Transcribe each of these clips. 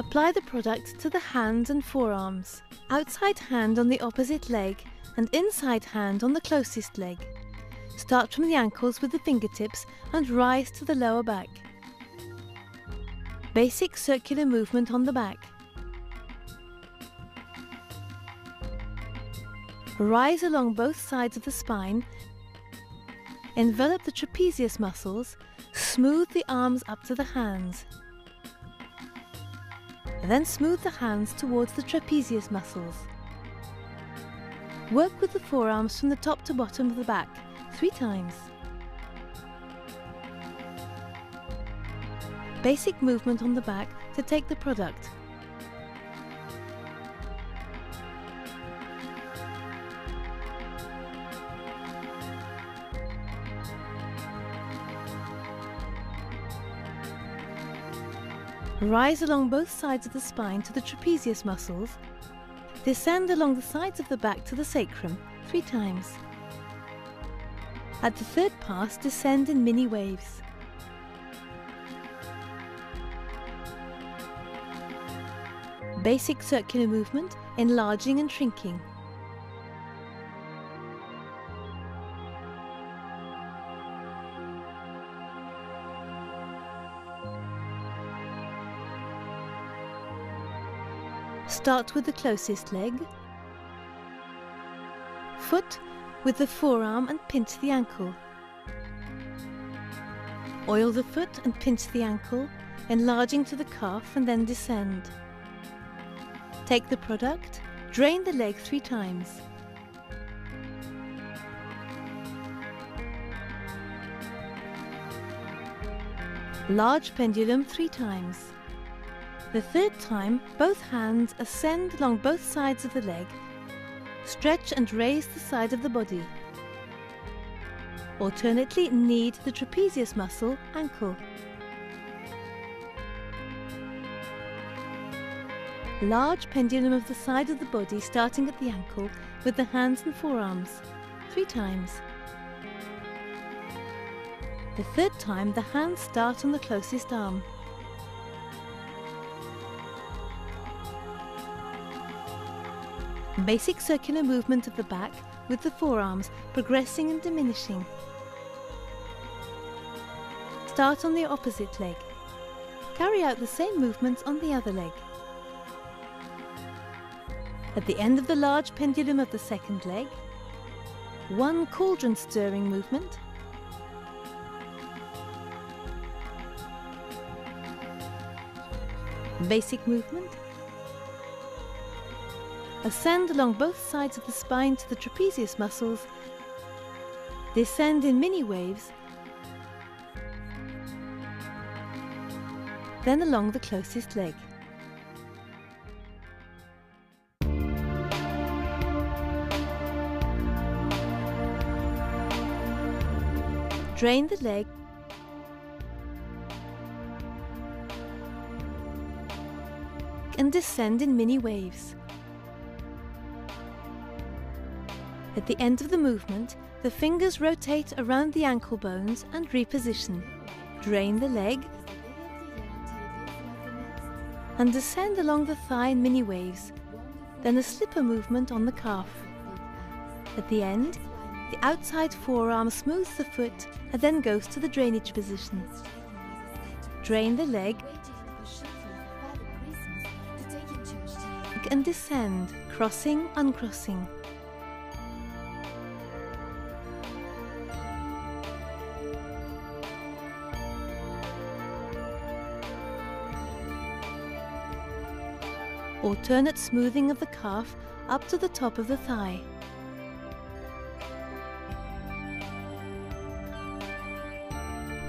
Apply the product to the hands and forearms. Outside hand on the opposite leg and inside hand on the closest leg. Start from the ankles with the fingertips and rise to the lower back. Basic circular movement on the back. Rise along both sides of the spine. Envelop the trapezius muscles. Smooth the arms up to the hands. Then smooth the hands towards the trapezius muscles. Work with the forearms from the top to bottom of the back 3 times. Basic movement on the back to take the product. Rise along both sides of the spine to the trapezius muscles. Descend along the sides of the back to the sacrum 3 times. At the third pass, descend in mini waves. Basic circular movement, enlarging and shrinking. Start with the closest leg. Foot with the forearm and pinch the ankle. Oil the foot and pinch the ankle, enlarging to the calf and then descend. Take the product, drain the leg 3 times. Large pendulum 3 times. The third time, both hands ascend along both sides of the leg. Stretch and raise the side of the body. Alternately, knead the trapezius muscle, ankle. Large pendulum of the side of the body starting at the ankle with the hands and forearms 3 times. The third time, the hands start on the closest arm. Basic circular movement of the back with the forearms progressing and diminishing. Start on the opposite leg. Carry out the same movements on the other leg. At the end of the large pendulum of the second leg, 1 cauldron stirring movement. Basic movement. Ascend along both sides of the spine to the trapezius muscles. Descend in mini waves. Then along the closest leg. Drain the leg. And descend in mini waves. At the end of the movement, the fingers rotate around the ankle bones and reposition. Drain the leg and descend along the thigh in mini waves, then a slipper movement on the calf. At the end, the outside forearm smooths the foot and then goes to the drainage position. Drain the leg and descend, crossing, uncrossing. Alternate smoothing of the calf up to the top of the thigh.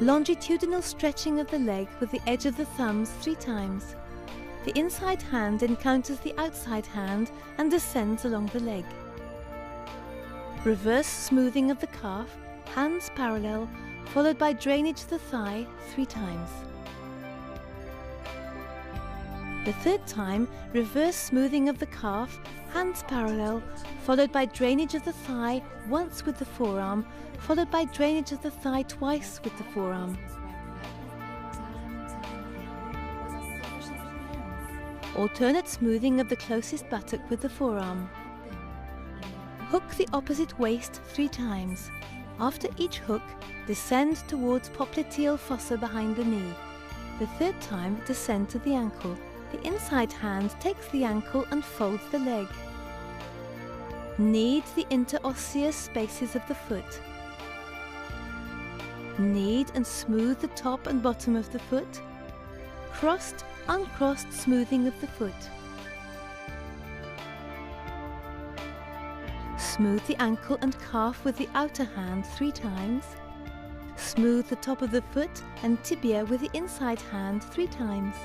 Longitudinal stretching of the leg with the edge of the thumbs 3 times. The inside hand encounters the outside hand and descends along the leg. Reverse smoothing of the calf, hands parallel, followed by drainage of the thigh 3 times. The third time, reverse smoothing of the calf, hands parallel, followed by drainage of the thigh once with the forearm, followed by drainage of the thigh twice with the forearm. Alternate smoothing of the closest buttock with the forearm. Hook the opposite waist 3 times. After each hook, descend towards popliteal fossa behind the knee. The 3rd time, descend to the ankle. The inside hand takes the ankle and folds the leg. Knead the interosseous spaces of the foot. Knead and smooth the top and bottom of the foot. Crossed, uncrossed smoothing of the foot. Smooth the ankle and calf with the outer hand 3 times. Smooth the top of the foot and tibia with the inside hand 3 times.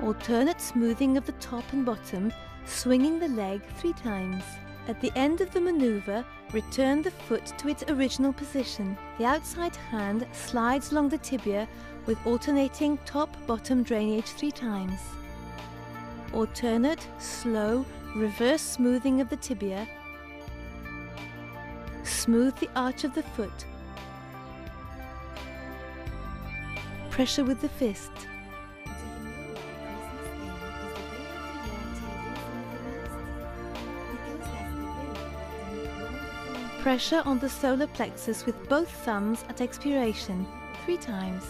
Alternate smoothing of the top and bottom, swinging the leg 3 times. At the end of the maneuver, return the foot to its original position. The outside hand slides along the tibia with alternating top-bottom drainage 3 times. Alternate, slow, reverse smoothing of the tibia. Smooth the arch of the foot. Pressure with the fist. Pressure on the solar plexus with both thumbs at expiration 3 times.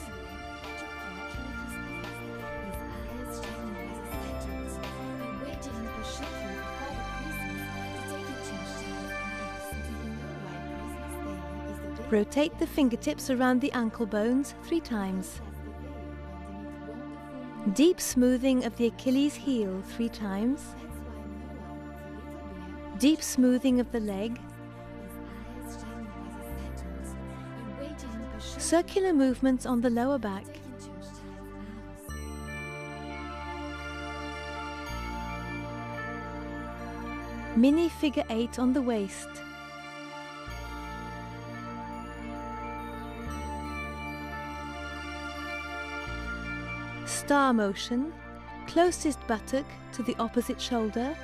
Rotate the fingertips around the ankle bones 3 times. Deep smoothing of the Achilles heel 3 times. Deep smoothing of the leg. Circular movements on the lower back. Mini figure 8 on the waist. Star motion, closest buttock to the opposite shoulder,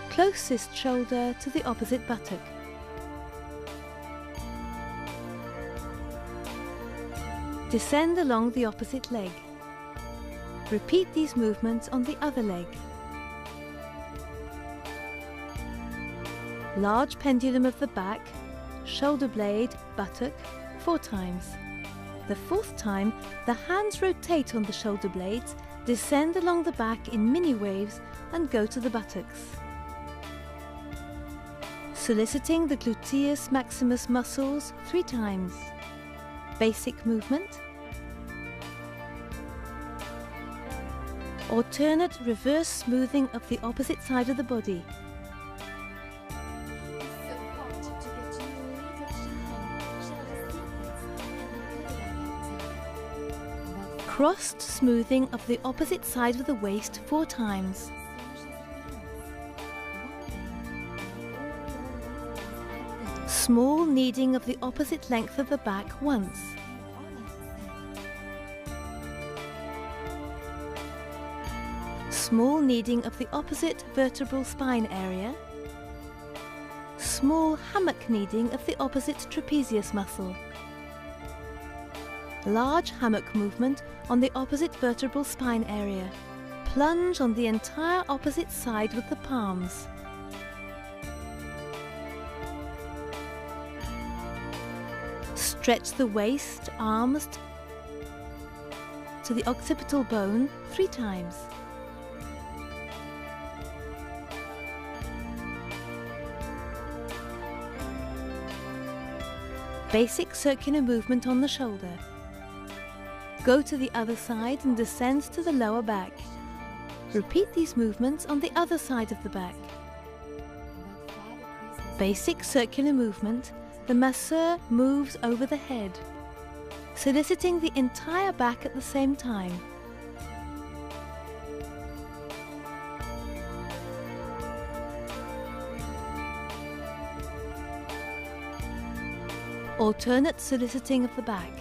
closest shoulder to the opposite buttock. Descend along the opposite leg. Repeat these movements on the other leg. Large pendulum of the back, shoulder blade, buttock 4 times. The 4th time, the hands rotate on the shoulder blades, descend along the back in mini waves and go to the buttocks. Soliciting the gluteus maximus muscles 3 times. Basic movement. Alternate reverse smoothing of the opposite side of the body. Crossed smoothing of the opposite side of the waist 4 times. Small kneading of the opposite length of the back once. Small kneading of the opposite vertebral spine area. Small hammock kneading of the opposite trapezius muscle. Large hammock movement on the opposite vertebral spine area. Plunge on the entire opposite side with the palms. Stretch the waist, arms to the occipital bone 3 times. Basic circular movement on the shoulder. Go to the other side and descend to the lower back. Repeat these movements on the other side of the back. Basic circular movement. The masseur moves over the head, soliciting the entire back at the same time. Alternate soliciting of the back.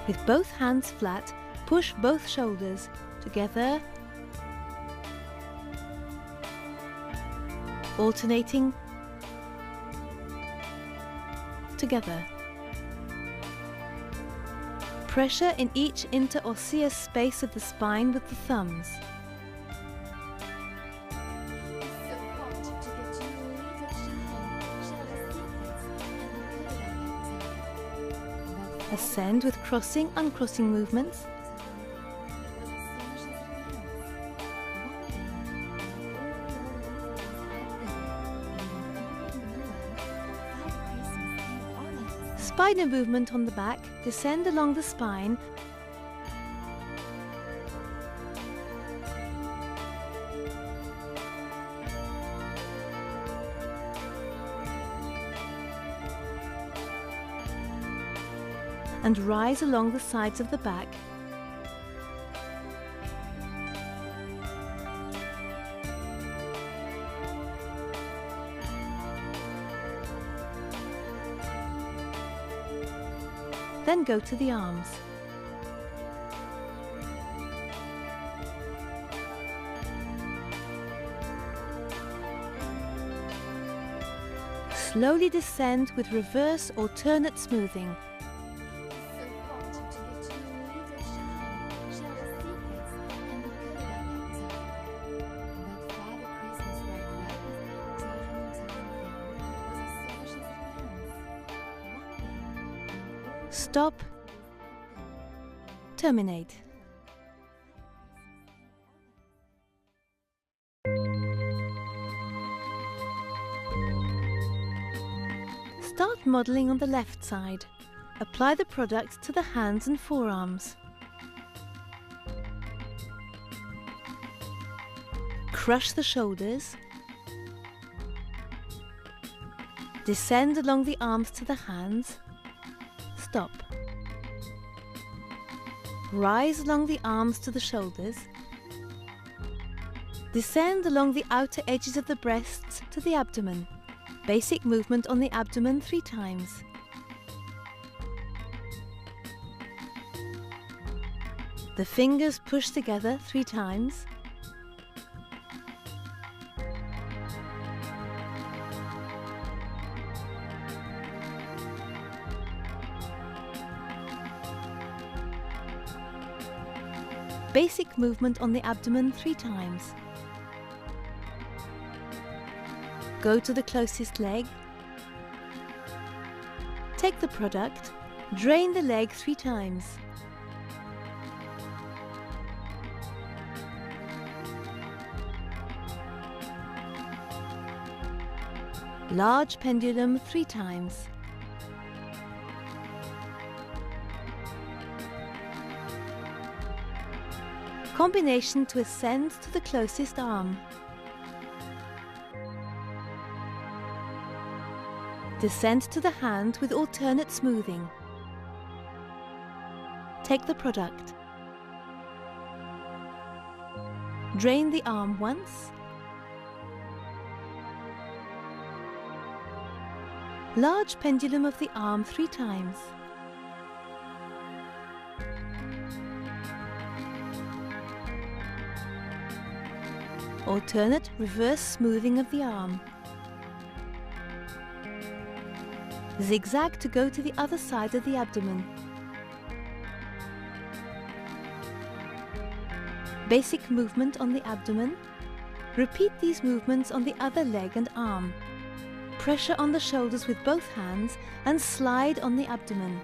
With both hands flat, push both shoulders together, alternating together. Pressure in each interosseous space of the spine with the thumbs. Ascend with crossing, uncrossing movements. Spider movement on the back, descend along the spine. And rise along the sides of the back. Then go to the arms. Slowly descend with reverse alternate smoothing. Stop, terminate. Start modelling on the left side. Apply the product to the hands and forearms. Crush the shoulders. Descend along the arms to the hands. Stop. Rise along the arms to the shoulders. Descend along the outer edges of the breasts to the abdomen. Basic movement on the abdomen 3 times. The fingers push together 3 times. Basic movement on the abdomen 3 times. Go to the closest leg. Take the product, drain the leg 3 times. Large pendulum 3 times. Combination to ascend to the closest arm. Descend to the hand with alternate smoothing. Take the product. Drain the arm once. Large pendulum of the arm 3 times. Alternate reverse smoothing of the arm. Zigzag to go to the other side of the abdomen. Basic movement on the abdomen. Repeat these movements on the other leg and arm. Pressure on the shoulders with both hands and slide on the abdomen.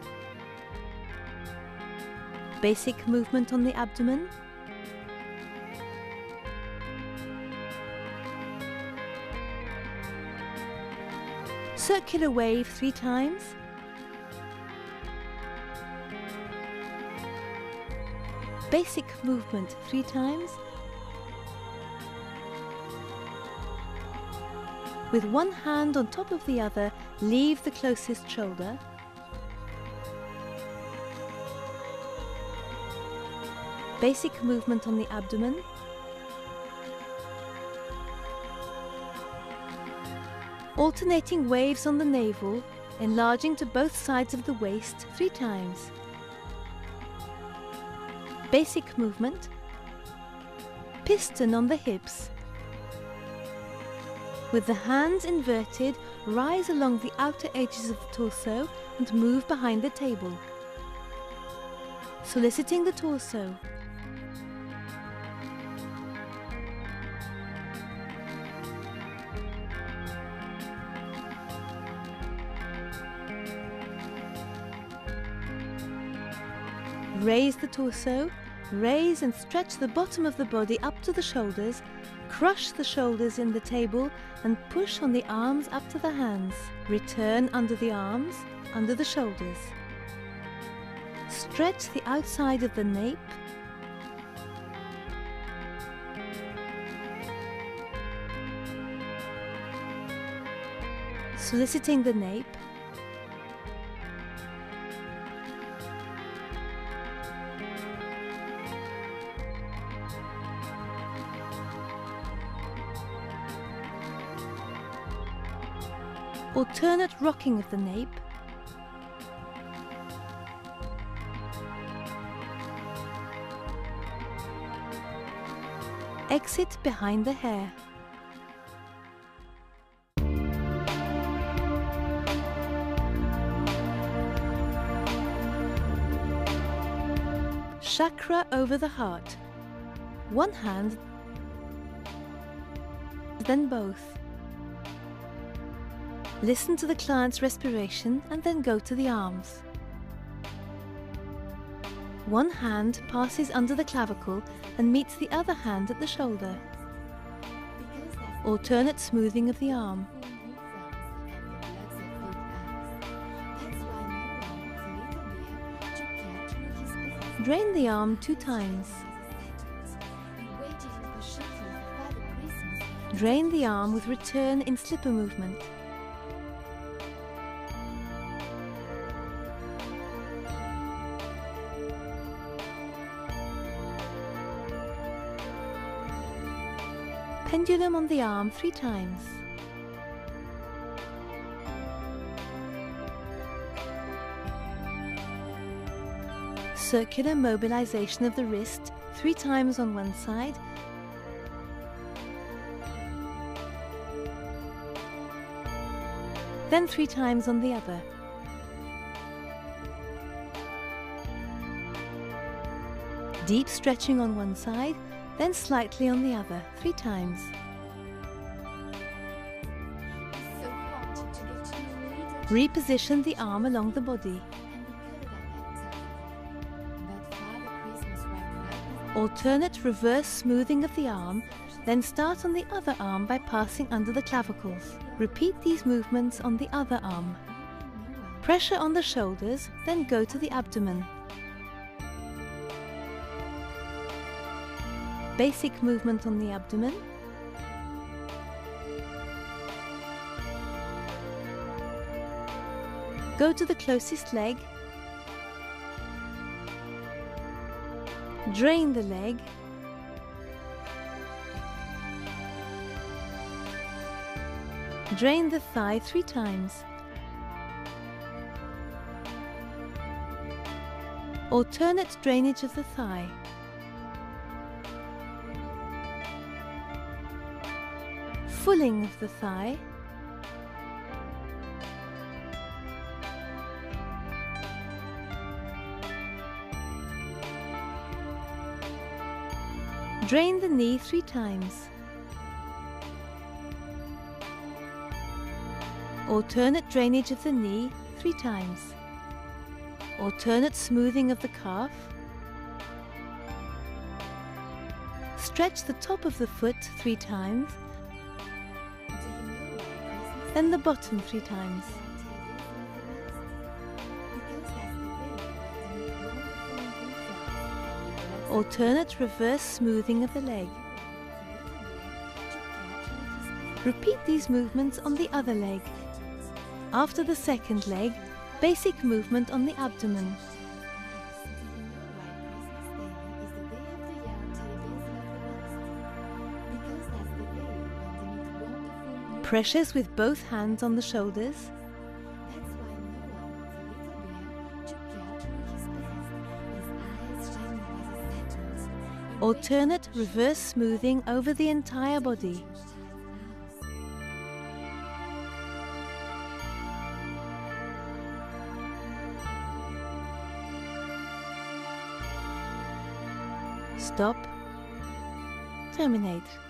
Basic movement on the abdomen. Circular wave 3 times. Basic movement 3 times. With one hand on top of the other, leave the closest shoulder. Basic movement on the abdomen. Alternating waves on the navel, enlarging to both sides of the waist 3 times. Basic movement. Piston on the hips. With the hands inverted, rise along the outer edges of the torso and move behind the table. Soliciting the torso. Raise the torso, raise and stretch the bottom of the body up to the shoulders, crush the shoulders in the table and push on the arms up to the hands. Return under the arms, under the shoulders. Stretch the outside of the nape. Soliciting the nape. Alternate rocking of the nape. Exit behind the hair. Chakra over the heart. One hand, then both. Listen to the client's respiration and then go to the arms. One hand passes under the clavicle and meets the other hand at the shoulder. Alternate smoothing of the arm. Drain the arm 2 times. Drain the arm with return in slipper movement. Pendulum on the arm 3 times. Circular mobilization of the wrist 3 times on one side. Then 3 times on the other. Deep stretching on one side, then slightly on the other, 3 times. Reposition the arm along the body. Alternate reverse smoothing of the arm, then start on the other arm by passing under the clavicles. Repeat these movements on the other arm. Pressure on the shoulders, then go to the abdomen. Basic movement on the abdomen. Go to the closest leg. Drain the leg. Drain the thigh 3 times. Alternate drainage of the thigh. Fulling of the thigh. Drain the knee 3 times. Alternate drainage of the knee 3 times. Alternate smoothing of the calf. Stretch the top of the foot 3 times. Then the bottom 3 times. Alternate reverse smoothing of the leg. Repeat these movements on the other leg. After the second leg, basic movement on the abdomen. Pressures with both hands on the shoulders. Alternate reverse smoothing over the entire body. Stop. Terminate.